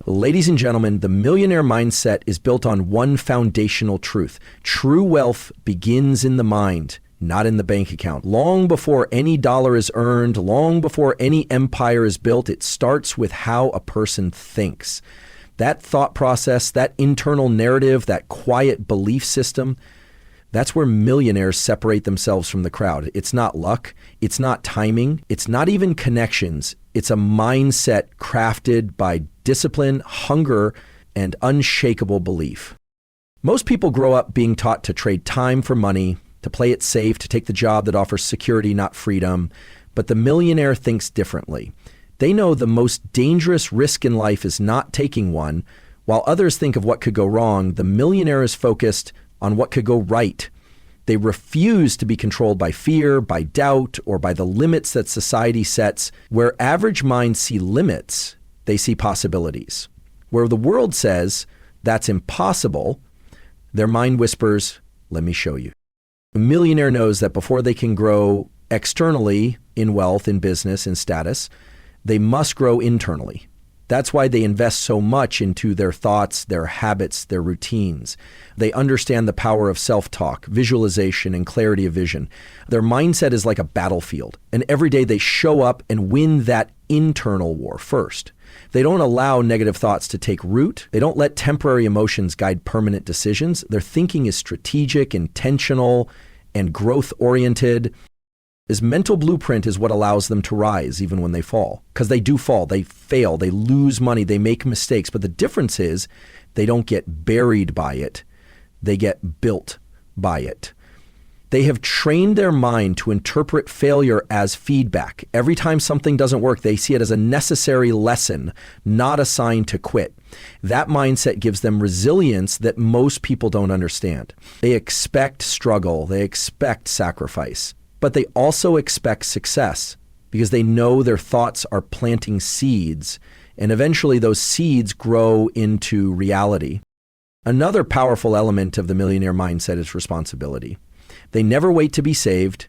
Ladies and gentlemen, the millionaire mindset is built on one foundational truth. True wealth begins in the mind, not in the bank account. Long before any dollar is earned, long before any empire is built, it starts with how a person thinks. That thought process, that internal narrative, that quiet belief system, that's where millionaires separate themselves from the crowd. It's not luck. It's not timing. It's not even connections. It's a mindset crafted by discipline, hunger, and unshakable belief. Most people grow up being taught to trade time for money, to play it safe, to take the job that offers security, not freedom. But the millionaire thinks differently. They know the most dangerous risk in life is not taking one. While others think of what could go wrong, the millionaire is focused on what could go right. They refuse to be controlled by fear, by doubt, or by the limits that society sets. Where average minds see limits, they see possibilities. Where the world says, that's impossible, their mind whispers, let me show you. A millionaire knows that before they can grow externally in wealth, in business, in status, they must grow internally. That's why they invest so much into their thoughts, their habits, their routines. They understand the power of self-talk, visualization, and clarity of vision. Their mindset is like a battlefield, and every day they show up and win that internal war first. They don't allow negative thoughts to take root. They don't let temporary emotions guide permanent decisions. Their thinking is strategic, intentional, and growth-oriented. This mental blueprint is what allows them to rise even when they fall. Because they do fall, they fail, they lose money, they make mistakes. But the difference is they don't get buried by it. They get built by it. They have trained their mind to interpret failure as feedback. Every time something doesn't work, they see it as a necessary lesson, not a sign to quit. That mindset gives them resilience that most people don't understand. They expect struggle, they expect sacrifice. But they also expect success because they know their thoughts are planting seeds, and eventually those seeds grow into reality. Another powerful element of the millionaire mindset is responsibility. They never wait to be saved.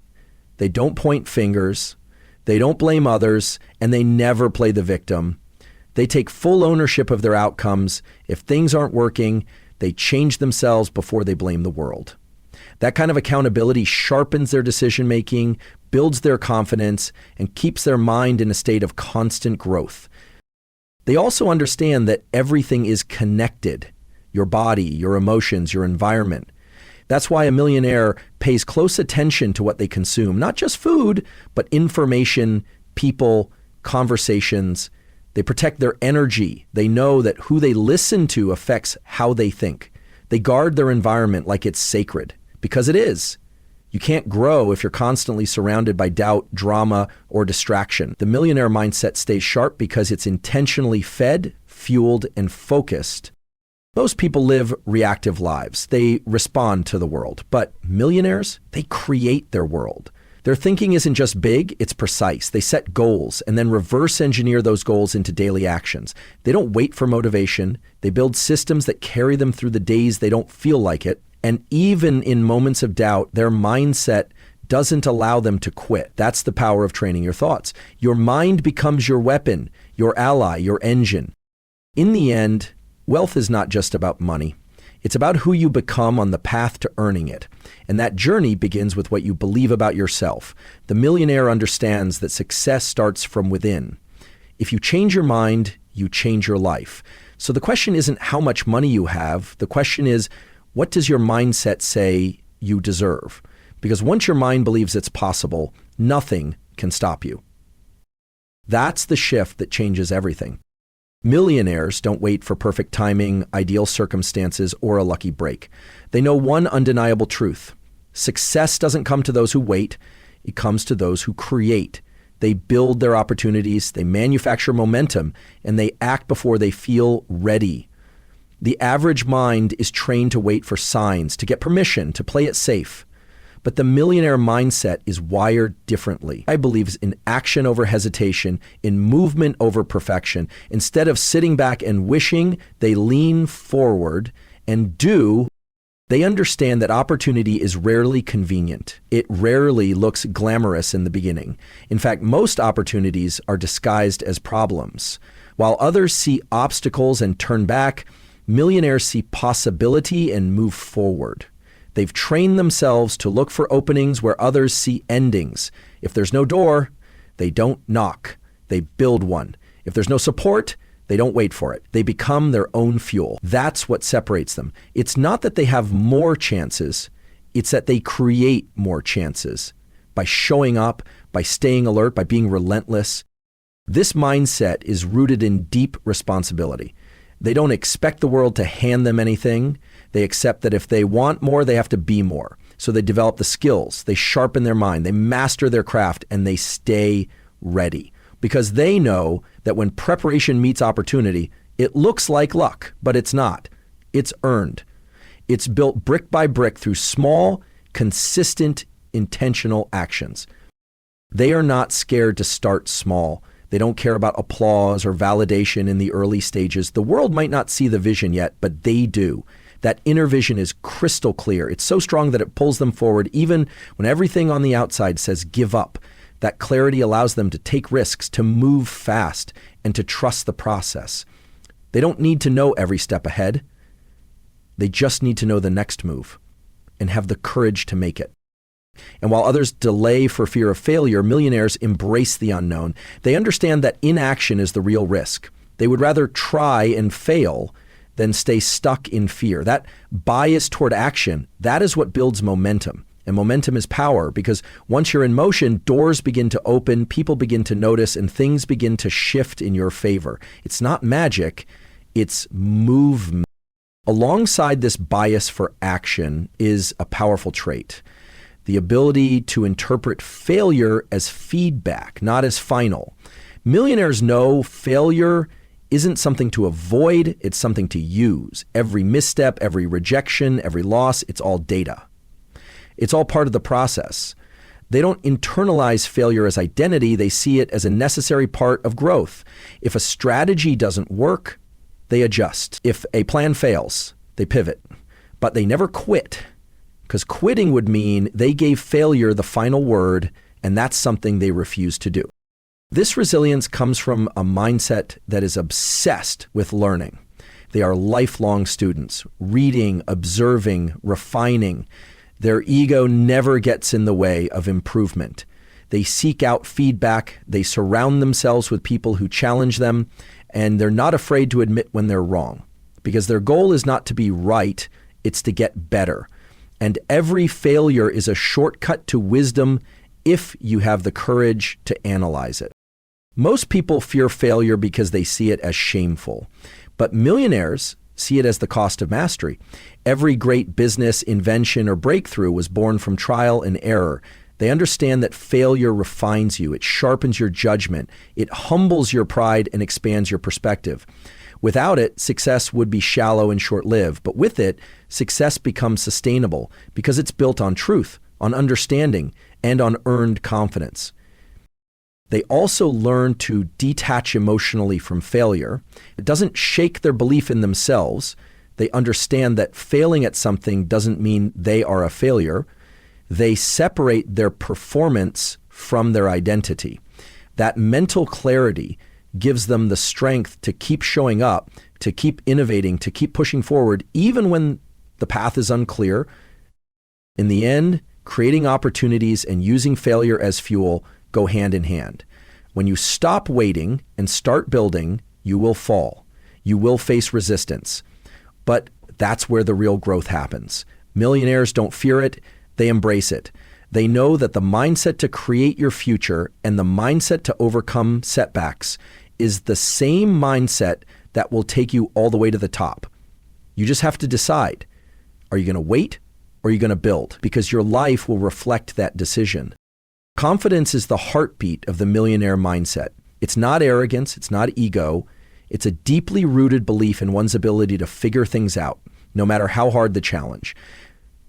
They don't point fingers. They don't blame others, and they never play the victim. They take full ownership of their outcomes. If things aren't working, they change themselves before they blame the world. That kind of accountability sharpens their decision-making, builds their confidence, and keeps their mind in a state of constant growth. They also understand that everything is connected: your body, your emotions, your environment. That's why a millionaire pays close attention to what they consume, not just food, but information, people, conversations. They protect their energy. They know that who they listen to affects how they think. They guard their environment like it's sacred. Because it is. You can't grow if you're constantly surrounded by doubt, drama, or distraction. The millionaire mindset stays sharp because it's intentionally fed, fueled, and focused. Most people live reactive lives. They respond to the world. But millionaires, they create their world. Their thinking isn't just big, it's precise. They set goals and then reverse engineer those goals into daily actions. They don't wait for motivation. They build systems that carry them through the days they don't feel like it. And even in moments of doubt, their mindset doesn't allow them to quit. That's the power of training your thoughts. Your mind becomes your weapon, your ally, your engine. In the end, wealth is not just about money. It's about who you become on the path to earning it. And that journey begins with what you believe about yourself. The millionaire understands that success starts from within. If you change your mind, you change your life. So the question isn't how much money you have. The question is, what does your mindset say you deserve? Because once your mind believes it's possible, nothing can stop you. That's the shift that changes everything. Millionaires don't wait for perfect timing, ideal circumstances, or a lucky break. They know one undeniable truth. Success doesn't come to those who wait. It comes to those who create. They build their opportunities, they manufacture momentum, and they act before they feel ready. The average mind is trained to wait for signs, to get permission, to play it safe. But the millionaire mindset is wired differently. I believe in action over hesitation, in movement over perfection. Instead of sitting back and wishing, they lean forward and do. They understand that opportunity is rarely convenient. It rarely looks glamorous in the beginning. In fact, most opportunities are disguised as problems. While others see obstacles and turn back, millionaires see possibility and move forward. They've trained themselves to look for openings where others see endings. If there's no door, they don't knock. They build one. If there's no support, they don't wait for it. They become their own fuel. That's what separates them. It's not that they have more chances. It's that they create more chances by showing up, by staying alert, by being relentless. This mindset is rooted in deep responsibility. They don't expect the world to hand them anything. They accept that if they want more, they have to be more. So they develop the skills, they sharpen their mind, they master their craft, and they stay ready. Because they know that when preparation meets opportunity, it looks like luck, but it's not. It's earned. It's built brick by brick through small, consistent, intentional actions. They are not scared to start small. They don't care about applause or validation in the early stages. The world might not see the vision yet, but they do. That inner vision is crystal clear. It's so strong that it pulls them forward even when everything on the outside says give up. That clarity allows them to take risks, to move fast, and to trust the process. They don't need to know every step ahead. They just need to know the next move and have the courage to make it. And while others delay for fear of failure, millionaires embrace the unknown. They understand that inaction is the real risk. They would rather try and fail than stay stuck in fear. That bias toward action, that is what builds momentum. And momentum is power, because once you're in motion, doors begin to open, people begin to notice, and things begin to shift in your favor. It's not magic, it's movement. Alongside this bias for action is a powerful trait. The ability to interpret failure as feedback, not as final. Millionaires know failure isn't something to avoid, it's something to use. Every misstep, every rejection, every loss, it's all data. It's all part of the process. They don't internalize failure as identity, they see it as a necessary part of growth. If a strategy doesn't work, they adjust. If a plan fails, they pivot. But they never quit. Because quitting would mean they gave failure the final word, and that's something they refuse to do. This resilience comes from a mindset that is obsessed with learning. They are lifelong students, reading, observing, refining. Their ego never gets in the way of improvement. They seek out feedback, they surround themselves with people who challenge them, and they're not afraid to admit when they're wrong. Because their goal is not to be right, it's to get better. And every failure is a shortcut to wisdom if you have the courage to analyze it. Most people fear failure because they see it as shameful, but millionaires see it as the cost of mastery. Every great business, invention, or breakthrough was born from trial and error. They understand that failure refines you, it sharpens your judgment, it humbles your pride and expands your perspective. Without it, success would be shallow and short-lived, but with it, success becomes sustainable because it's built on truth, on understanding, and on earned confidence. They also learn to detach emotionally from failure. It doesn't shake their belief in themselves. They understand that failing at something doesn't mean they are a failure. They separate their performance from their identity. That mental clarity gives them the strength to keep showing up, to keep innovating, to keep pushing forward, even when the path is unclear. In the end, creating opportunities and using failure as fuel go hand in hand. When you stop waiting and start building, you will fall. You will face resistance. But that's where the real growth happens. Millionaires don't fear it, they embrace it. They know that the mindset to create your future and the mindset to overcome setbacks is the same mindset that will take you all the way to the top. You just have to decide, are you going to wait or are you going to build? Because your life will reflect that decision. Confidence is the heartbeat of the millionaire mindset. It's not arrogance, it's not ego. It's a deeply rooted belief in one's ability to figure things out, no matter how hard the challenge.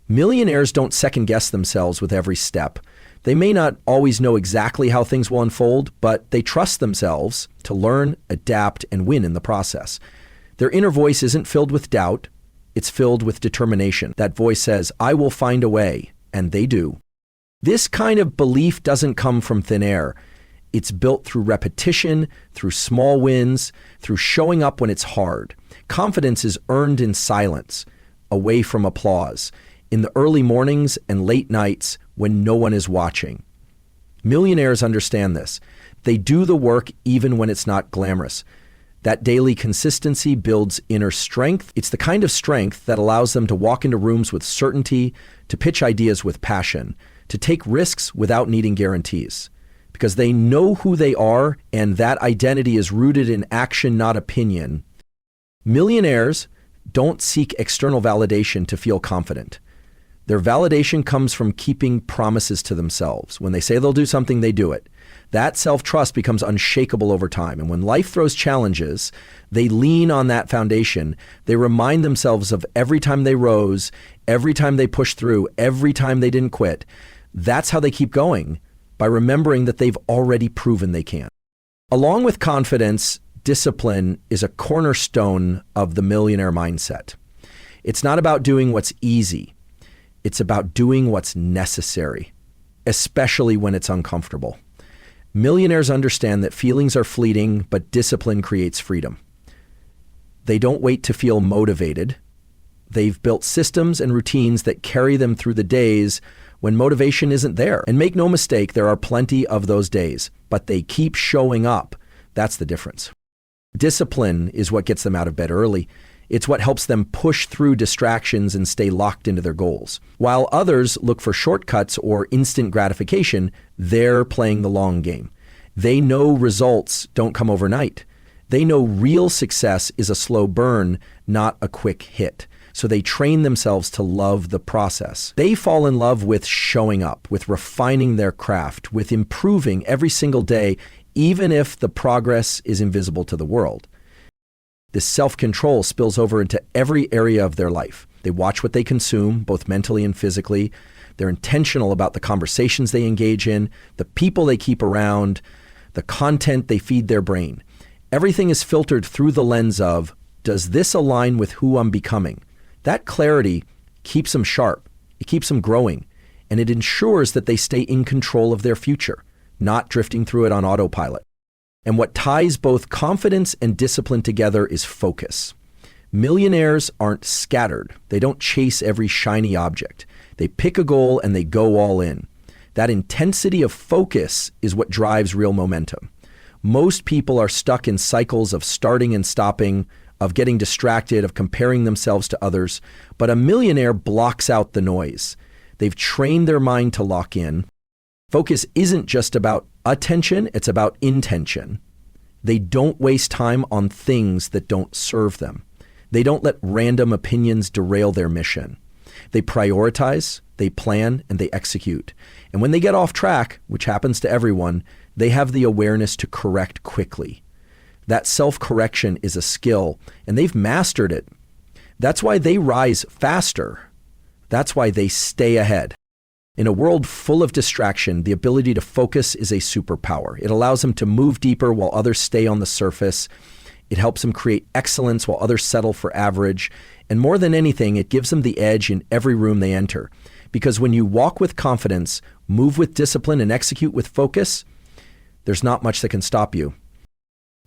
Millionaires don't second guess themselves with every step. They may not always know exactly how things will unfold, but they trust themselves to learn, adapt, and win in the process. Their inner voice isn't filled with doubt, it's filled with determination. That voice says, I will find a way, and they do. This kind of belief doesn't come from thin air. It's built through repetition, through small wins, through showing up when it's hard. Confidence is earned in silence, away from applause, in the early mornings and late nights when no one is watching. Millionaires understand this. They do the work even when it's not glamorous. That daily consistency builds inner strength. It's the kind of strength that allows them to walk into rooms with certainty, to pitch ideas with passion, to take risks without needing guarantees. Because they know who they are, and that identity is rooted in action, not opinion. Millionaires don't seek external validation to feel confident. Their validation comes from keeping promises to themselves. When they say they'll do something, they do it. That self-trust becomes unshakable over time. And when life throws challenges, they lean on that foundation. They remind themselves of every time they rose, every time they pushed through, every time they didn't quit. That's how they keep going, by remembering that they've already proven they can. Along with confidence, discipline is a cornerstone of the millionaire mindset. It's not about doing what's easy. It's about doing what's necessary, especially when it's uncomfortable. Millionaires understand that feelings are fleeting, but discipline creates freedom. They don't wait to feel motivated. They've built systems and routines that carry them through the days when motivation isn't there. And make no mistake, there are plenty of those days, but they keep showing up. That's the difference. Discipline is what gets them out of bed early. It's what helps them push through distractions and stay locked into their goals. While others look for shortcuts or instant gratification, they're playing the long game. They know results don't come overnight. They know real success is a slow burn, not a quick hit. So they train themselves to love the process. They fall in love with showing up, with refining their craft, with improving every single day, even if the progress is invisible to the world. This self-control spills over into every area of their life. They watch what they consume, both mentally and physically. They're intentional about the conversations they engage in, the people they keep around, the content they feed their brain. Everything is filtered through the lens of, does this align with who I'm becoming? That clarity keeps them sharp, it keeps them growing, and it ensures that they stay in control of their future, not drifting through it on autopilot. And what ties both confidence and discipline together is focus. Millionaires aren't scattered. They don't chase every shiny object. They pick a goal and they go all in. That intensity of focus is what drives real momentum. Most people are stuck in cycles of starting and stopping, of getting distracted, of comparing themselves to others. But a millionaire blocks out the noise. They've trained their mind to lock in. Focus isn't just about attention, it's about intention. They don't waste time on things that don't serve them. They don't let random opinions derail their mission. They prioritize, they plan, and they execute. And when they get off track, which happens to everyone, they have the awareness to correct quickly. That self-correction is a skill, and they've mastered it. That's why they rise faster. That's why they stay ahead. In a world full of distraction, the ability to focus is a superpower. It allows them to move deeper while others stay on the surface. It helps them create excellence while others settle for average. And more than anything, it gives them the edge in every room they enter. Because when you walk with confidence, move with discipline, and execute with focus, there's not much that can stop you.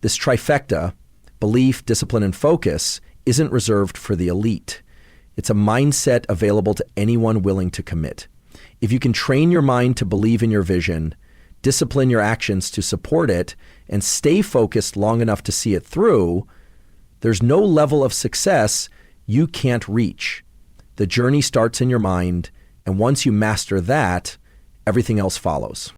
This trifecta, belief, discipline, and focus, isn't reserved for the elite. It's a mindset available to anyone willing to commit. If you can train your mind to believe in your vision, discipline your actions to support it, and stay focused long enough to see it through, there's no level of success you can't reach. The journey starts in your mind, and once you master that, everything else follows.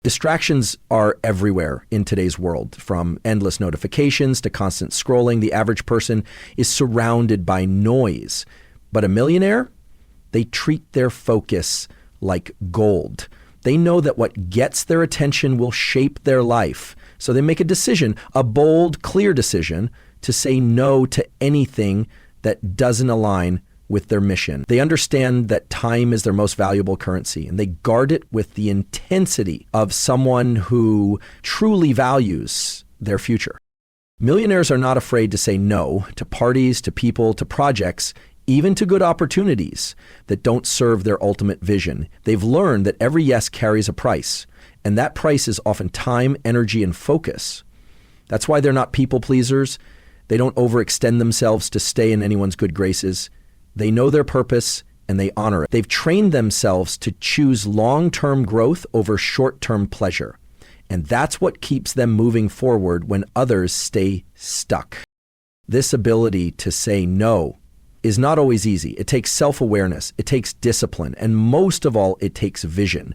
Distractions are everywhere in today's world, from endless notifications to constant scrolling. The average person is surrounded by noise. But a millionaire, they treat their focus like gold. They know that what gets their attention will shape their life. So they make a decision, a bold, clear decision, to say no to anything that doesn't align with their mission. They understand that time is their most valuable currency, and they guard it with the intensity of someone who truly values their future. Millionaires are not afraid to say no to parties, to people, to projects, even to good opportunities that don't serve their ultimate vision. They've learned that every yes carries a price, And that price is often time, energy, and focus. That's why they're not people pleasers. They don't overextend themselves to stay in anyone's good graces. They know their purpose and they honor it. They've trained themselves to choose long-term growth over short-term pleasure. And that's what keeps them moving forward when others stay stuck. This ability to say no is not always easy. It takes self-awareness, it takes discipline, and most of all, it takes vision.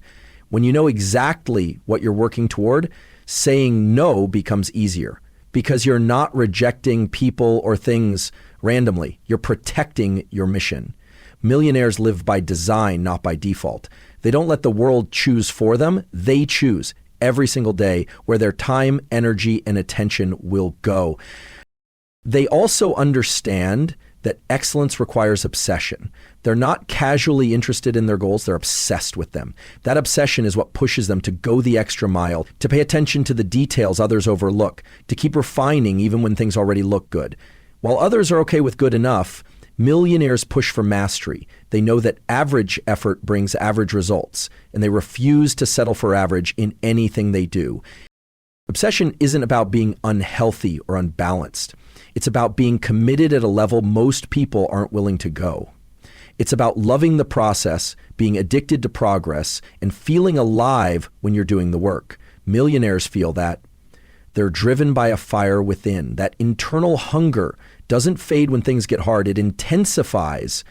When you know exactly what you're working toward, saying no becomes easier because you're not rejecting people or things randomly. You're protecting your mission. Millionaires live by design, not by default. They don't let the world choose for them. They choose every single day where their time, energy, and attention will go. They also understand that excellence requires obsession. They're not casually interested in their goals, they're obsessed with them. That obsession is what pushes them to go the extra mile, to pay attention to the details others overlook, to keep refining even when things already look good. While others are okay with good enough, millionaires push for mastery. They know that average effort brings average results, and they refuse to settle for average in anything they do. Obsession isn't about being unhealthy or unbalanced. It's about being committed at a level most people aren't willing to go. It's about loving the process, being addicted to progress, and feeling alive when you're doing the work. Millionaires feel that. They're driven by a fire within. That internal hunger doesn't fade when things get hard. It intensifies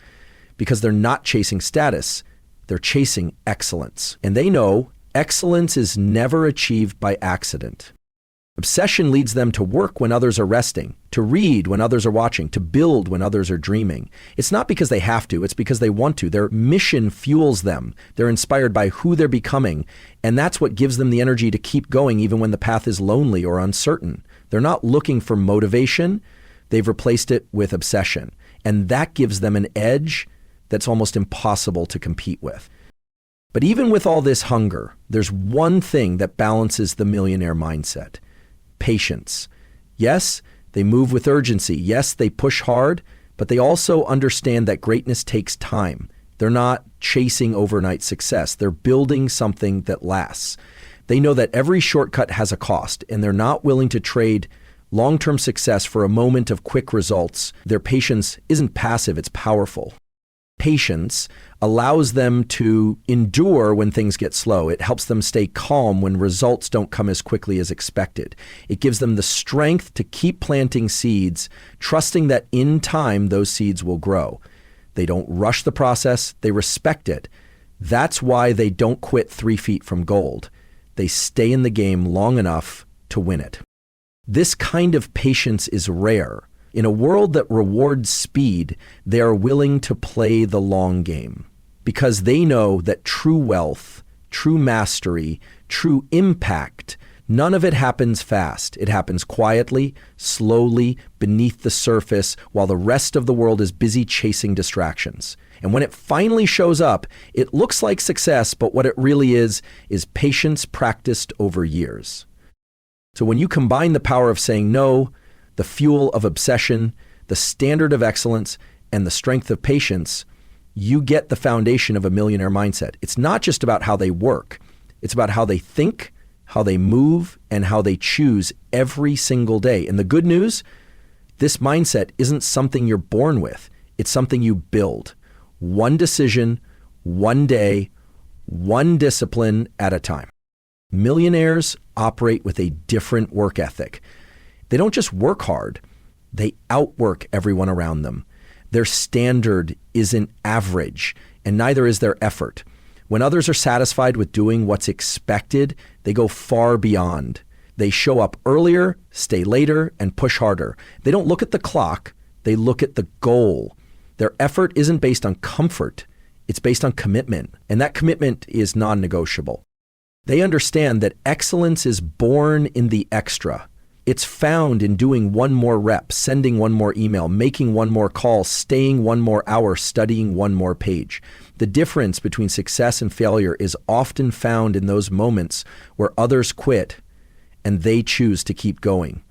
because they're not chasing status. They're chasing excellence. And they know excellence is never achieved by accident. Obsession leads them to work when others are resting, to read when others are watching, to build when others are dreaming. It's not because they have to, it's because they want to. Their mission fuels them. They're inspired by who they're becoming, and that's what gives them the energy to keep going even when the path is lonely or uncertain. They're not looking for motivation, they've replaced it with obsession, and that gives them an edge that's almost impossible to compete with. But even with all this hunger, there's one thing that balances the millionaire mindset. Patience. Yes, they move with urgency. Yes, they push hard, but they also understand that greatness takes time. They're not chasing overnight success. They're building something that lasts. They know that every shortcut has a cost, and they're not willing to trade long-term success for a moment of quick results. Their patience isn't passive, it's powerful. Patience allows them to endure when things get slow. It helps them stay calm when results don't come as quickly as expected. It gives them the strength to keep planting seeds, trusting that in time those seeds will grow. They don't rush the process, they respect it. That's why they don't quit 3 feet from gold. They stay in the game long enough to win it. This kind of patience is rare. In a world that rewards speed, they are willing to play the long game because they know that true wealth, true mastery, true impact, none of it happens fast. It happens quietly, slowly, beneath the surface, while the rest of the world is busy chasing distractions. And when it finally shows up, it looks like success, but what it really is patience practiced over years. So when you combine the power of saying no, the fuel of obsession, the standard of excellence, and the strength of patience, you get the foundation of a millionaire mindset. It's not just about how they work. It's about how they think, how they move, and how they choose every single day. And the good news, this mindset isn't something you're born with. It's something you build. One decision, one day, one discipline at a time. Millionaires operate with a different work ethic. They don't just work hard, they outwork everyone around them. Their standard isn't average, and neither is their effort. When others are satisfied with doing what's expected, they go far beyond. They show up earlier, stay later, and push harder. They don't look at the clock, they look at the goal. Their effort isn't based on comfort, it's based on commitment, and that commitment is non-negotiable. They understand that excellence is born in the extra. It's found in doing one more rep, sending one more email, making one more call, staying one more hour, studying one more page. The difference between success and failure is often found in those moments where others quit and they choose to keep going.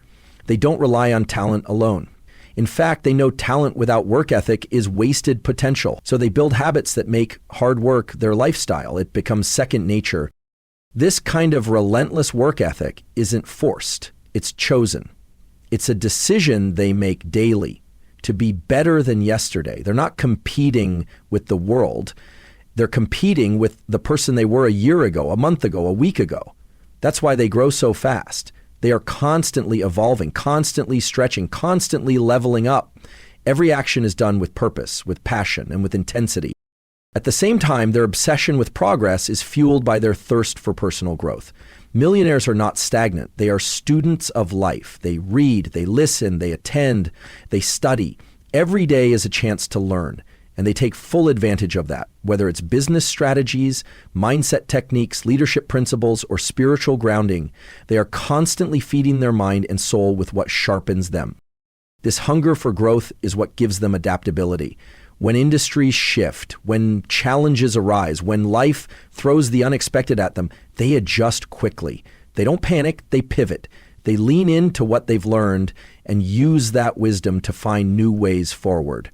They don't rely on talent alone. In fact, they know talent without work ethic is wasted potential. So they build habits that make hard work their lifestyle. It becomes second nature. This kind of relentless work ethic isn't forced, it's chosen. It's a decision they make daily to be better than yesterday. They're not competing with the world. They're competing with the person they were a year ago, a month ago, a week ago. That's why they grow so fast. They are constantly evolving, constantly stretching, constantly leveling up. Every action is done with purpose, with passion, and with intensity. At the same time, their obsession with progress is fueled by their thirst for personal growth. Millionaires are not stagnant. They are students of life. They read, they listen, they attend, they study. Every day is a chance to learn, and they take full advantage of that, whether it's business strategies, mindset techniques, leadership principles, or spiritual grounding. They are constantly feeding their mind and soul with what sharpens them. This hunger for growth is what gives them adaptability. When industries shift, when challenges arise, when life throws the unexpected at them, they adjust quickly. They don't panic, they pivot. They lean into what they've learned and use that wisdom to find new ways forward.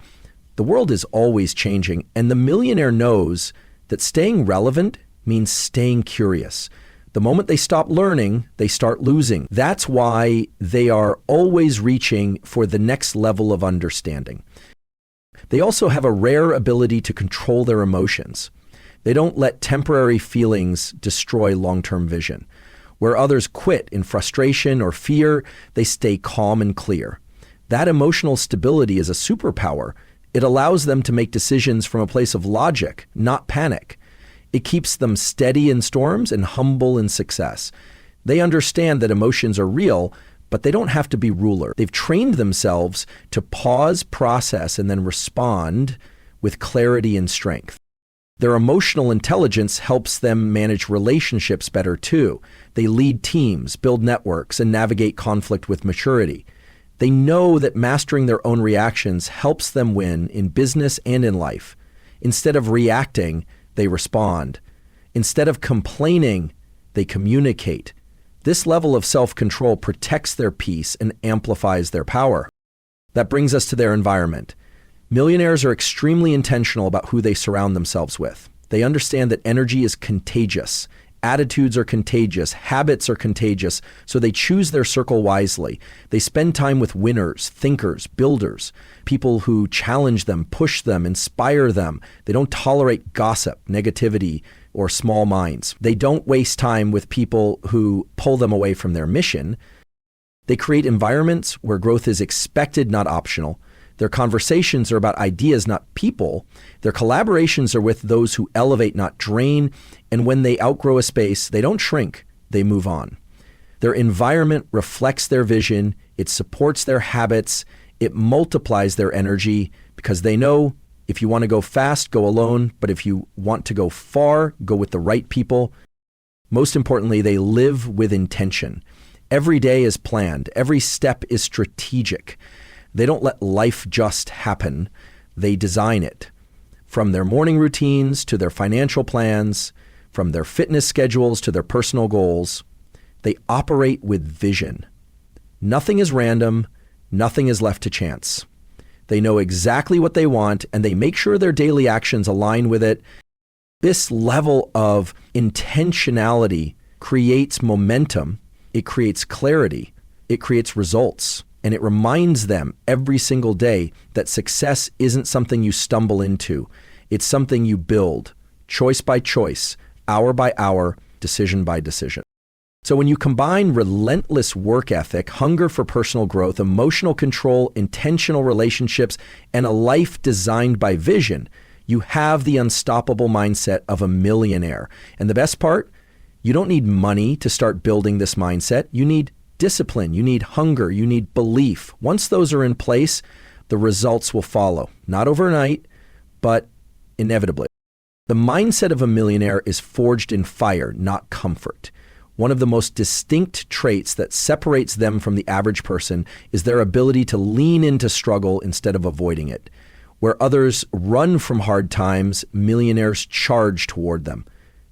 The world is always changing, and the millionaire knows that staying relevant means staying curious. The moment they stop learning, they start losing. That's why they are always reaching for the next level of understanding. They also have a rare ability to control their emotions. They don't let temporary feelings destroy long-term vision. Where others quit in frustration or fear, they stay calm and clear. That emotional stability is a superpower. It allows them to make decisions from a place of logic, not panic. It keeps them steady in storms and humble in success. They understand that emotions are real, but they don't have to be ruler. They've trained themselves to pause, process, and then respond with clarity and strength. Their emotional intelligence helps them manage relationships better too. They lead teams, build networks, and navigate conflict with maturity. They know that mastering their own reactions helps them win in business and in life. Instead of reacting, they respond. Instead of complaining, they communicate. This level of self-control protects their peace and amplifies their power. That brings us to their environment. Millionaires are extremely intentional about who they surround themselves with. They understand that energy is contagious. Attitudes are contagious. Habits are contagious. So they choose their circle wisely. They spend time with winners, thinkers, builders, people who challenge them, push them, inspire them. They don't tolerate gossip, negativity, or small minds. They don't waste time with people who pull them away from their mission. They create environments where growth is expected, not optional. Their conversations are about ideas, not people. Their collaborations are with those who elevate, not drain. And when they outgrow a space, they don't shrink, they move on. Their environment reflects their vision. It supports their habits. It multiplies their energy because they know if you want to go fast, go alone. But if you want to go far, go with the right people. Most importantly, they live with intention. Every day is planned. Every step is strategic. They don't let life just happen. They design it. From their morning routines to their financial plans, from their fitness schedules to their personal goals, they operate with vision. Nothing is random. Nothing is left to chance. They know exactly what they want, and they make sure their daily actions align with it. This level of intentionality creates momentum. It creates clarity. It creates results. And it reminds them every single day that success isn't something you stumble into. It's something you build, choice by choice, hour by hour, decision by decision. So when you combine relentless work ethic, hunger for personal growth, emotional control, intentional relationships, and a life designed by vision, you have the unstoppable mindset of a millionaire. And the best part, you don't need money to start building this mindset. You need discipline, you need hunger, you need belief. Once those are in place, the results will follow. Not overnight, but inevitably. The mindset of a millionaire is forged in fire, not comfort. One of the most distinct traits that separates them from the average person is their ability to lean into struggle instead of avoiding it. Where others run from hard times, millionaires charge toward them.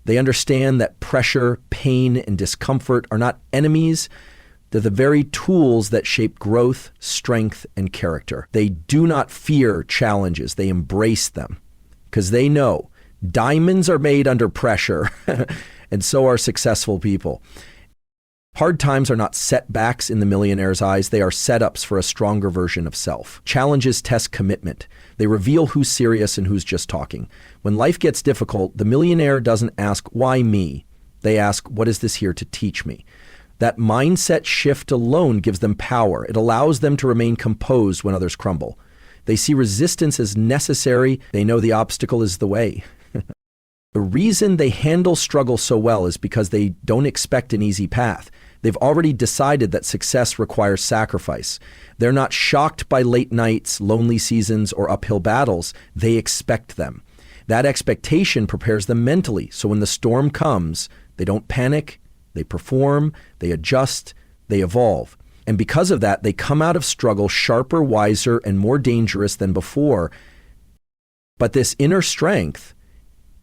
They understand that pressure, pain, and discomfort are not enemies. They're the very tools that shape growth, strength, and character. They do not fear challenges. They embrace them because they know Diamonds are made under pressure, and so are successful people. Hard times are not setbacks in the millionaire's eyes. They are setups for a stronger version of self. Challenges test commitment. They reveal who's serious and who's just talking. When life gets difficult, the millionaire doesn't ask, why me? They ask, what is this here to teach me? That mindset shift alone gives them power. It allows them to remain composed when others crumble. They see resistance as necessary. They know the obstacle is the way. The reason they handle struggle so well is because they don't expect an easy path. They've already decided that success requires sacrifice. They're not shocked by late nights, lonely seasons, or uphill battles. They expect them. That expectation prepares them mentally, so when the storm comes, they don't panic, they perform, they adjust, they evolve. And because of that, they come out of struggle sharper, wiser, and more dangerous than before. But this inner strength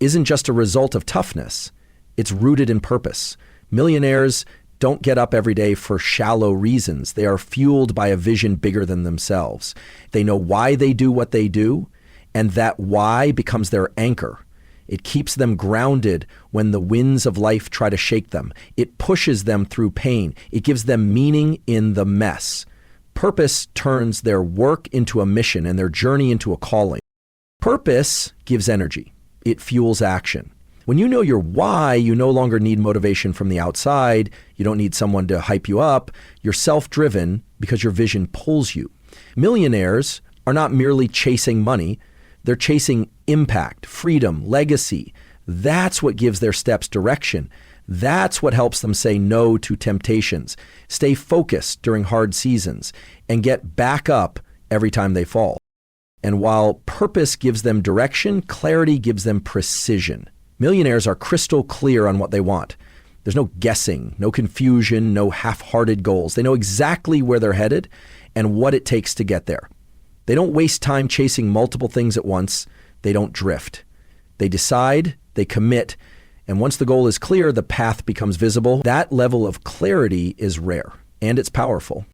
isn't just a result of toughness. It's rooted in purpose. Millionaires don't get up every day for shallow reasons. They are fueled by a vision bigger than themselves. They know why they do what they do, and that why becomes their anchor. It keeps them grounded when the winds of life try to shake them. It pushes them through pain. It gives them meaning in the mess. Purpose turns their work into a mission and their journey into a calling. Purpose gives energy. It fuels action. When you know your why, you no longer need motivation from the outside. You don't need someone to hype you up. You're self-driven because your vision pulls you. Millionaires are not merely chasing money. They're chasing impact, freedom, legacy. That's what gives their steps direction. That's what helps them say no to temptations, stay focused during hard seasons, and get back up every time they fall. And while purpose gives them direction, clarity gives them precision. Millionaires are crystal clear on what they want. There's no guessing, no confusion, no half-hearted goals. They know exactly where they're headed and what it takes to get there. They don't waste time chasing multiple things at once. They don't drift. They decide, they commit, and once the goal is clear, the path becomes visible. That level of clarity is rare, and it's powerful.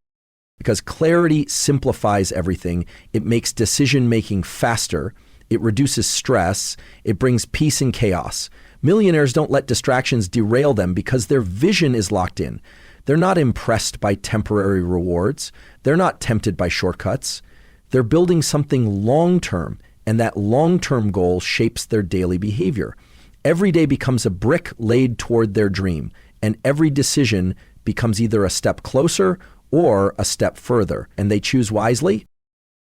Because clarity simplifies everything. It makes decision-making faster. It reduces stress. It brings peace in chaos. Millionaires don't let distractions derail them because their vision is locked in. They're not impressed by temporary rewards. They're not tempted by shortcuts. They're building something long-term, and that long-term goal shapes their daily behavior. Every day becomes a brick laid toward their dream, and every decision becomes either a step closer or a step further, and they choose wisely.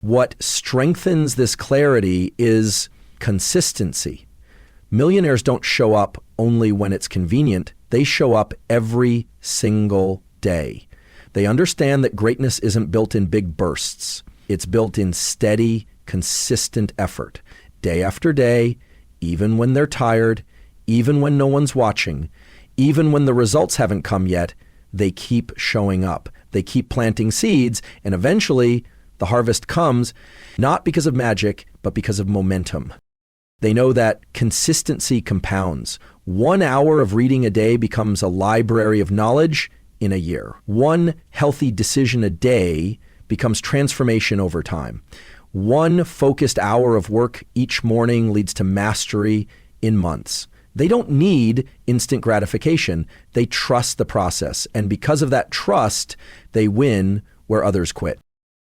What strengthens this clarity is consistency. Millionaires don't show up only when it's convenient. They show up every single day. They understand that greatness isn't built in big bursts. It's built in steady, consistent effort, day after day, even when they're tired, even when no one's watching, even when the results haven't come yet. They keep showing up. They keep planting seeds, and eventually the harvest comes, not because of magic, but because of momentum. They know that consistency compounds. 1 hour of reading a day becomes a library of knowledge in a year. One healthy decision a day becomes transformation over time. One focused hour of work each morning leads to mastery in months. They don't need instant gratification. They trust the process. And because of that trust, they win where others quit.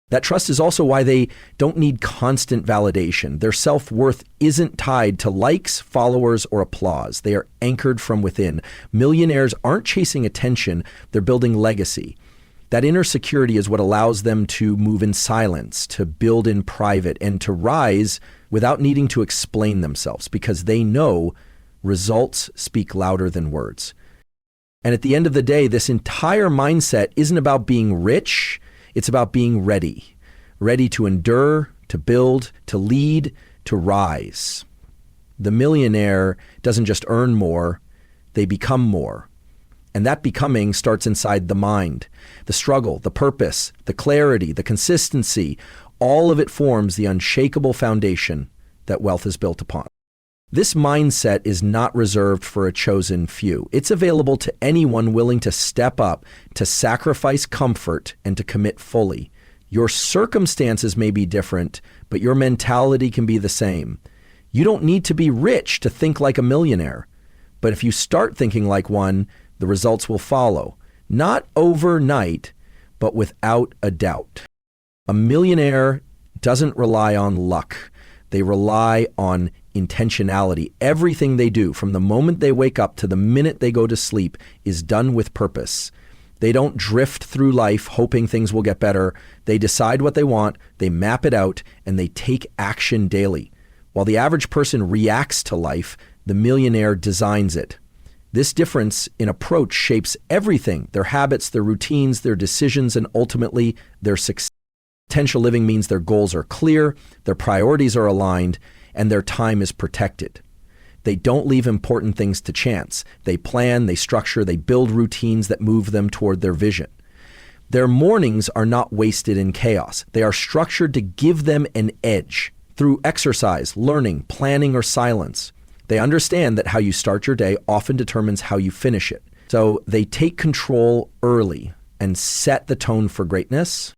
That trust is also why they don't need constant validation. Their self-worth isn't tied to likes, followers, or applause. They are anchored from within. Millionaires aren't chasing attention. They're building legacy. That inner security is what allows them to move in silence, to build in private, and to rise without needing to explain themselves, because they know results speak louder than words. And at the end of the day, this entire mindset isn't about being rich. It's about being ready to endure, to build, to lead, to rise. The millionaire doesn't just earn more, they become more. And that becoming starts inside the mind. The struggle, the purpose, the clarity, the consistency, all of it forms the unshakable foundation that wealth is built upon. This mindset is not reserved for a chosen few. It's available to anyone willing to step up, to sacrifice comfort, and to commit fully. Your circumstances may be different, but your mentality can be the same. You don't need to be rich to think like a millionaire. But if you start thinking like one, the results will follow. Not overnight, but without a doubt. A millionaire doesn't rely on luck. They rely on intentionality. Everything they do, from the moment they wake up to the minute they go to sleep, is done with purpose. They don't drift through life hoping things will get better. They decide what they want, they map it out, and they take action daily. While the average person reacts to life, the millionaire designs it. This difference in approach shapes everything: their habits, their routines, their decisions, and ultimately their success. Potential living means their goals are clear, their priorities are aligned, and their time is protected. They don't leave important things to chance. They plan, they structure, they build routines that move them toward their vision. Their mornings are not wasted in chaos. They are structured to give them an edge through exercise, learning, planning, or silence. They understand that how you start your day often determines how you finish it. So they take control early and set the tone for greatness.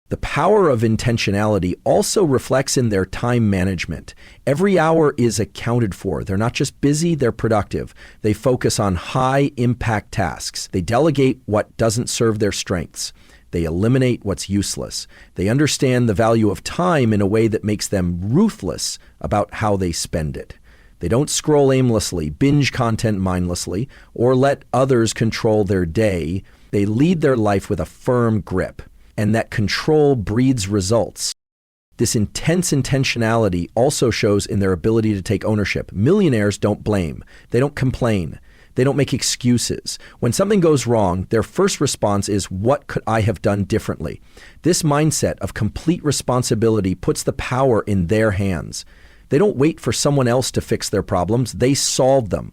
The power of intentionality also reflects in their time management. Every hour is accounted for. They're not just busy, they're productive. They focus on high-impact tasks. They delegate what doesn't serve their strengths. They eliminate what's useless. They understand the value of time in a way that makes them ruthless about how they spend it. They don't scroll aimlessly, binge content mindlessly, or let others control their day. They lead their life with a firm grip. And that control breeds results. This intense intentionality also shows in their ability to take ownership. Millionaires don't blame. They don't complain. They don't make excuses. When something goes wrong, their first response is, what could I have done differently? This mindset of complete responsibility puts the power in their hands. They don't wait for someone else to fix their problems. They solve them.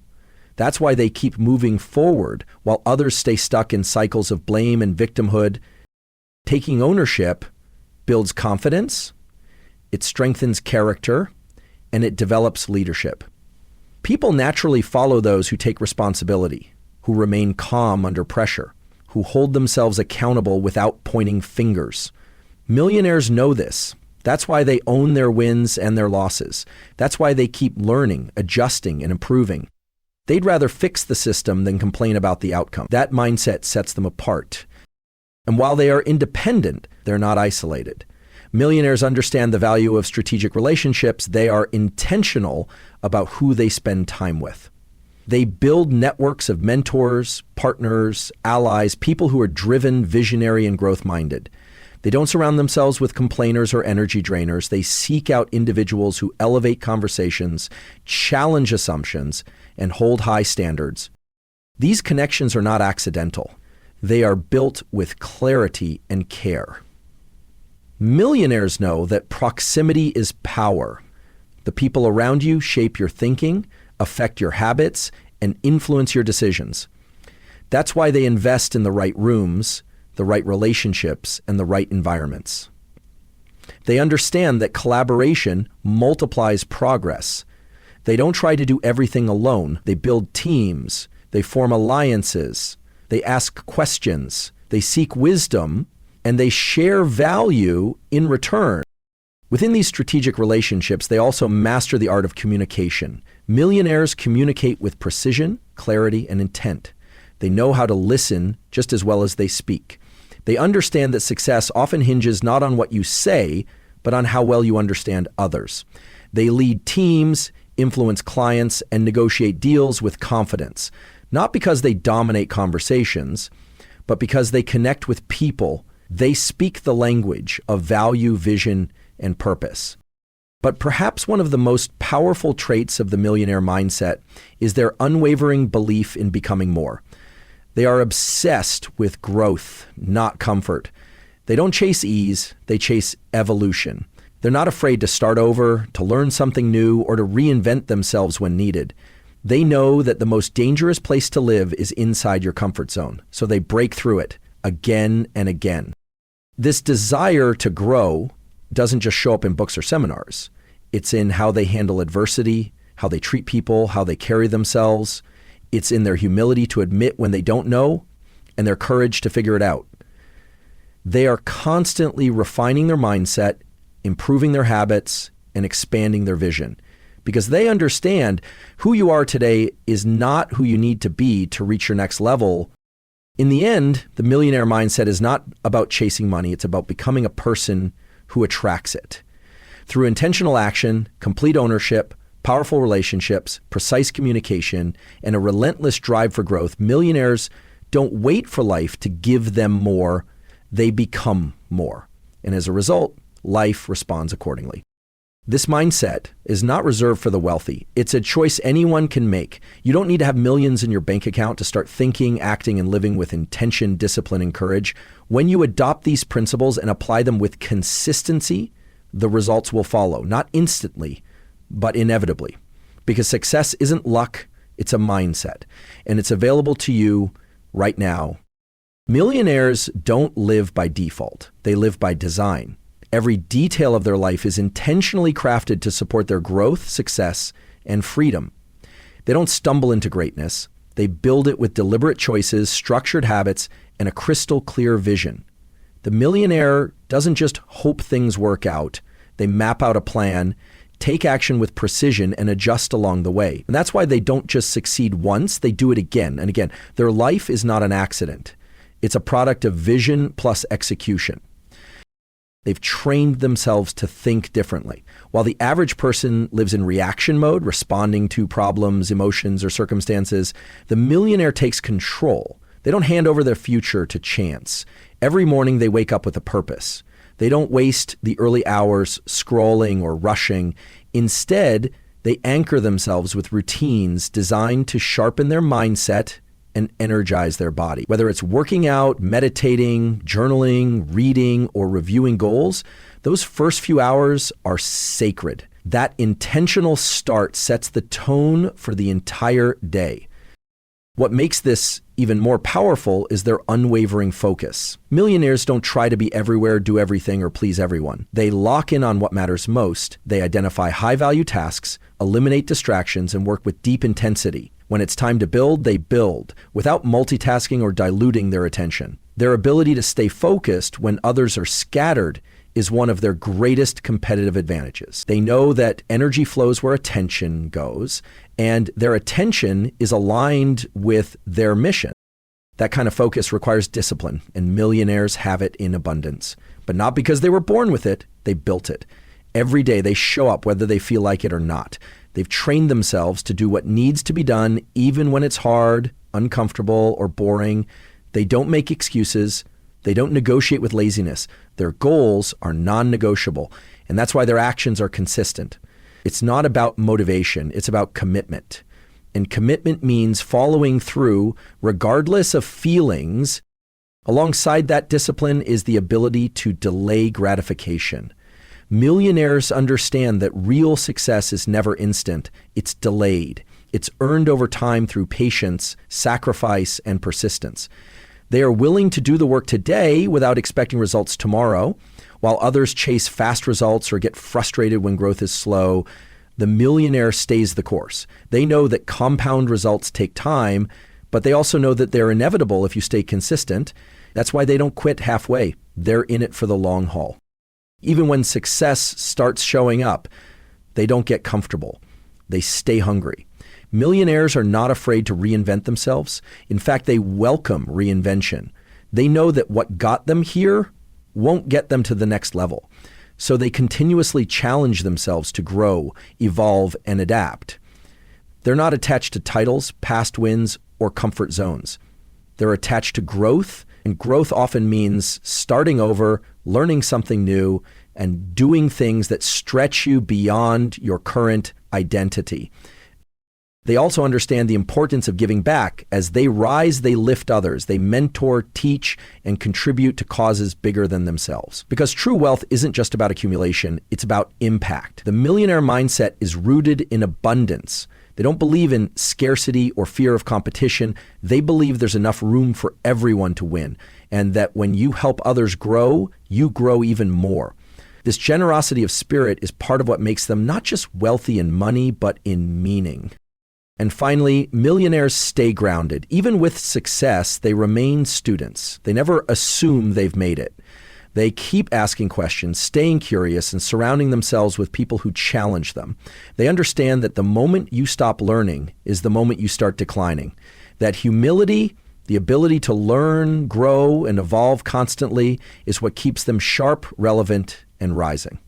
That's why they keep moving forward while others stay stuck in cycles of blame and victimhood. Taking ownership builds confidence, it strengthens character, and it develops leadership. People naturally follow those who take responsibility, who remain calm under pressure, who hold themselves accountable without pointing fingers. Millionaires know this. That's why they own their wins and their losses. That's why they keep learning, adjusting, and improving. They'd rather fix the system than complain about the outcome. That mindset sets them apart. And while they are independent, they're not isolated. Millionaires understand the value of strategic relationships. They are intentional about who they spend time with. They build networks of mentors, partners, allies, people who are driven, visionary, and growth-minded. They don't surround themselves with complainers or energy drainers. They seek out individuals who elevate conversations, challenge assumptions, and hold high standards. These connections are not accidental. They are built with clarity and care. Millionaires know that proximity is power. The people around you shape your thinking, affect your habits, and influence your decisions. That's why they invest in the right rooms, the right relationships, and the right environments. They understand that collaboration multiplies progress. They don't try to do everything alone. They build teams. They form alliances. They ask questions, they seek wisdom, and they share value in return. Within these strategic relationships, they also master the art of communication. Millionaires communicate with precision, clarity, and intent. They know how to listen just as well as they speak. They understand that success often hinges not on what you say, but on how well you understand others. They lead teams, influence clients, and negotiate deals with confidence. Not because they dominate conversations, but because they connect with people. They speak the language of value, vision, and purpose. But perhaps one of the most powerful traits of the millionaire mindset is their unwavering belief in becoming more. They are obsessed with growth, not comfort. They don't chase ease, they chase evolution. They're not afraid to start over, to learn something new, or to reinvent themselves when needed. They know that the most dangerous place to live is inside your comfort zone, so they break through it again and again. This desire to grow doesn't just show up in books or seminars. It's in how they handle adversity, how they treat people, how they carry themselves. It's in their humility to admit when they don't know and their courage to figure it out. They are constantly refining their mindset, improving their habits, and expanding their vision. because they understand who you are today is not who you need to be to reach your next level. In the end, the millionaire mindset is not about chasing money. It's about becoming a person who attracts it. Through intentional action, complete ownership, powerful relationships, precise communication, and a relentless drive for growth, millionaires don't wait for life to give them more. They become more. And as a result, life responds accordingly. This mindset is not reserved for the wealthy. It's a choice anyone can make. You don't need to have millions in your bank account to start thinking, acting, and living with intention, discipline, and courage. When you adopt these principles and apply them with consistency, the results will follow, not instantly, but inevitably. Because success isn't luck, it's a mindset. And it's available to you right now. Millionaires don't live by default. They live by design. Every detail of their life is intentionally crafted to support their growth, success, and freedom. They don't stumble into greatness. They build it with deliberate choices, structured habits, and a crystal clear vision. The millionaire doesn't just hope things work out. They map out a plan, take action with precision, and adjust along the way. And that's why they don't just succeed once, they do it again and again. Their life is not an accident. It's a product of vision plus execution. They've trained themselves to think differently. While the average person lives in reaction mode, responding to problems, emotions, or circumstances, the millionaire takes control. They don't hand over their future to chance. Every morning they wake up with a purpose. They don't waste the early hours scrolling or rushing. Instead, they anchor themselves with routines designed to sharpen their mindset and energize their body. Whether it's working out, meditating, journaling, reading, or reviewing goals, those first few hours are sacred. That intentional start sets the tone for the entire day. What makes this even more powerful is their unwavering focus. Millionaires don't try to be everywhere, do everything, or please everyone. They lock in on what matters most. They identify high-value tasks, eliminate distractions, and work with deep intensity. When it's time to build, they build, without multitasking or diluting their attention. Their ability to stay focused when others are scattered is one of their greatest competitive advantages. They know that energy flows where attention goes, and their attention is aligned with their mission. That kind of focus requires discipline, and millionaires have it in abundance. But not because they were born with it, they built it. Every day they show up whether they feel like it or not. They've trained themselves to do what needs to be done, even when it's hard, uncomfortable, or boring. They don't make excuses. They don't negotiate with laziness. Their goals are non-negotiable, and that's why their actions are consistent. It's not about motivation, it's about commitment. And commitment means following through regardless of feelings. Alongside that discipline is the ability to delay gratification. Millionaires understand that real success is never instant. It's delayed. It's earned over time through patience, sacrifice, and persistence. They are willing to do the work today without expecting results tomorrow. While others chase fast results or get frustrated when growth is slow, the millionaire stays the course. They know that compound results take time, but they also know that they're inevitable if you stay consistent. That's why they don't quit halfway. They're in it for the long haul. Even when success starts showing up, they don't get comfortable. They stay hungry. Millionaires are not afraid to reinvent themselves. In fact, they welcome reinvention. They know that what got them here won't get them to the next level. So they continuously challenge themselves to grow, evolve, and adapt. They're not attached to titles, past wins, or comfort zones. They're attached to growth, and growth often means starting over, learning something new, and doing things that stretch you beyond your current identity. They also understand the importance of giving back. As they rise, they lift others. They mentor, teach, and contribute to causes bigger than themselves. Because true wealth isn't just about accumulation, it's about impact. The millionaire mindset is rooted in abundance. They don't believe in scarcity or fear of competition. They believe there's enough room for everyone to win, and that when you help others grow, you grow even more. This generosity of spirit is part of what makes them not just wealthy in money, but in meaning. And finally, millionaires stay grounded. Even with success, they remain students. They never assume they've made it. They keep asking questions, staying curious, and surrounding themselves with people who challenge them. They understand that the moment you stop learning is the moment you start declining. That humility, the ability to learn, grow, and evolve constantly is what keeps them sharp, relevant, and rising.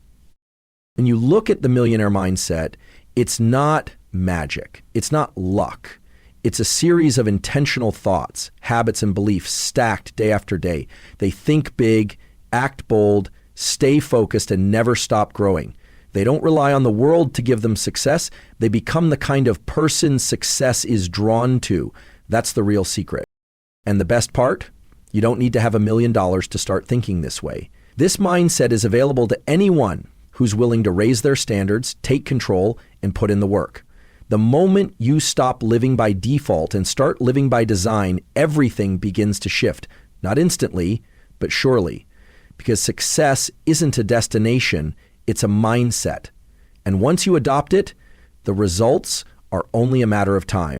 When you look at the millionaire mindset, it's not magic. It's not luck. It's a series of intentional thoughts, habits, and beliefs stacked day after day. They think big, act bold, stay focused, and never stop growing. They don't rely on the world to give them success. They become the kind of person success is drawn to. That's the real secret. And the best part? You don't need to have $1 million to start thinking this way. This mindset is available to anyone who's willing to raise their standards, take control, and put in the work. The moment you stop living by default and start living by design, everything begins to shift. Not instantly, but surely. Because success isn't a destination, it's a mindset. And once you adopt it, the results are only a matter of time.